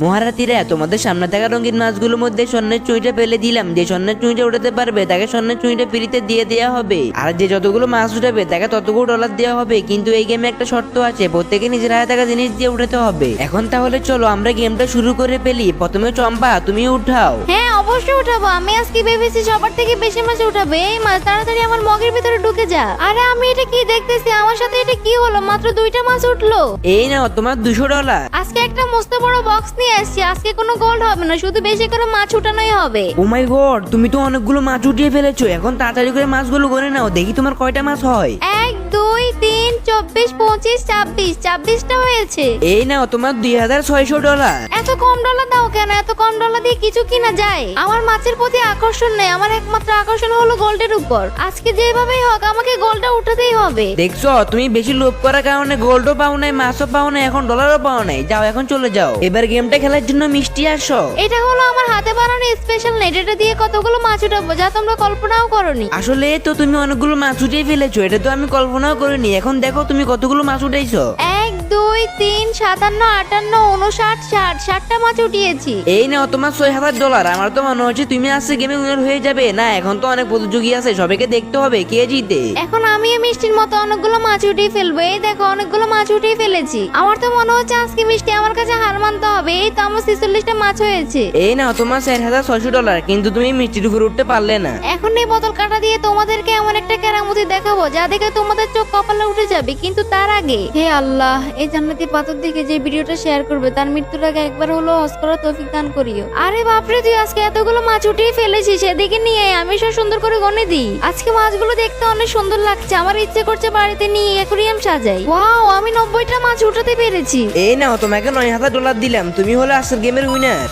মহারাতিরা তোমাদের সামনে থাকা রঙিন মাছগুলোর মধ্যে স্বর্ণের চুঁইটা ফেলে দিলাম। যে স্বর্ণের চুঁইটা উঠাতে পারবে তাকে স্বর্ণের চুঁইটা ফ্রিতে দিয়ে দেওয়া হবে, আর যে যতগুলো মাছ উঠাবে তাকে ততগুলো ডলার দেওয়া হবে। কিন্তু এই গেমে একটা শর্ত আছে, প্রত্যেকে নিজের হাতে থাকা জিনিস দিয়ে উঠাতে হবে। এখন তাহলে চলো আমরা গেমটা শুরু করে ফেলি। প্রথমে চম্পা তুমি উঠাও। হ্যাঁ অবশ্যই উঠাবো। আমি আজকে ভেবেছি সবার থেকে বেশি মাছ উঠাবো। এই মাছ তাড়াতাড়ি আমার মগের ভিতরে ঢুকে যা। আরে আমি এটা কি দেখতেছি, আমার সাথে এটা কি হলো? মাত্র 2টা মাছ উঠলো। এই নাও তোমার 200 ডলার। আজকে একটা মস্ত বড় বক্স নিয়ে আসছি। আজকে কোনো গোল্ড হবে না, শুধু বেশি করে মাছ উঠানোই হবে। ও মাই গড, তুমি তো অনেকগুলো মাছ উঠিয়ে ফেলেছো। এখন তাড়াতাড়ি করে মাছগুলো গনে নাও, দেখি তোমার কয়টা মাছ হয়। 1 2 3 24 25 26 26টা হয়েছে। এই নাও তোমার 2600 ডলার। এত কম ডলার দাও কেন? এত কম ডলার দিয়ে কিছু কিনা যায়? আমার মাছের প্রতি আকর্ষণ নেই, আমার একমাত্র আকর্ষণ হলো গোল্ডের উপর। আজকে যেভাবেই হোক আমাকে গোল্ডটা উঠাতেই হবে। দেখছো তুমি বেশি লোভ করার কারণে গোল্ডও পাও নাই, মাছও পাও নাই, এখন ডলারও পাও নাই। যাও এখন চলে যাও, এবার গেমটা খেলার জন্য মিষ্টি আসো। এটা হলো আমার হাতে বানানো স্পেশাল নেট। এটা দিয়ে কতগুলো মাছ উঠাবো যা তোমরা কল্পনাও করনি। আসলে তো তুমি অনেকগুলো মাছ উঠিয়ে ফেলেছো, এটা তো আমি কল্পনাও করিনি। এখন দেখো তুমি কতগুলো মাছ উঠাইছো। 1 2 3 57 58 59 60 60টা মাছ উঠিয়েছি। এই নাও তোমার 6000 ডলার। আমার তো মনে হচ্ছে তুমি আজকে গেমে উইনার হয়ে যাবে। না, এখন তো অনেক প্রতিযোগী আছে, সবাইকে দেখতে হবে কে জিতে। এখন আমি মিষ্টির মতো অনেকগুলো মাছ উঠিয়ে ফেলবো। এই দেখো অনেকগুলো মাছ উঠিয়ে ফেলেছি। আমার তো মনে হচ্ছে আজকে মিষ্টি আমার কাছে হার মানতে হবে। এই তো আমার 46টা মাছ হয়েছে। এই নাও তোমার 4600 ডলার, কিন্তু তুমি মিষ্টির উপর উঠতে পারলে না। এখন এই বোতল কাটা দিয়ে তোমাদেরকে এমন একটা কেরামতি দেখাবো যা দেখে তোমাদের চোখ কপালে উঠে যাবে। কিন্তু তার আগে হে আল্লাহ, এই জান্নাতি পাথর দেখে যে ভিডিওটা শেয়ার করবে তার মৃত্যুর আগে একবার হলো হজ করার তৌফিক দান করিও। আরে বাপরে, তুই আজকে এতগুলো মাছ উঠিয়ে ফেলেছিস, সেদিকে নিয়ে আমি সব সুন্দর করে গনে দিই। আজকে মাছগুলো দেখতে অনেক সুন্দর লাগছে, আমার ইচ্ছে করছে বাড়িতে নিয়ে অ্যাকোরিয়াম সাজাই। ওয়াও, আমি 90টা মাছ উঠাতে পেরেছি। এই নাও তোমাকে 9000 ডলার দিলাম, তুমি হলো আজকের গেমের উইনার।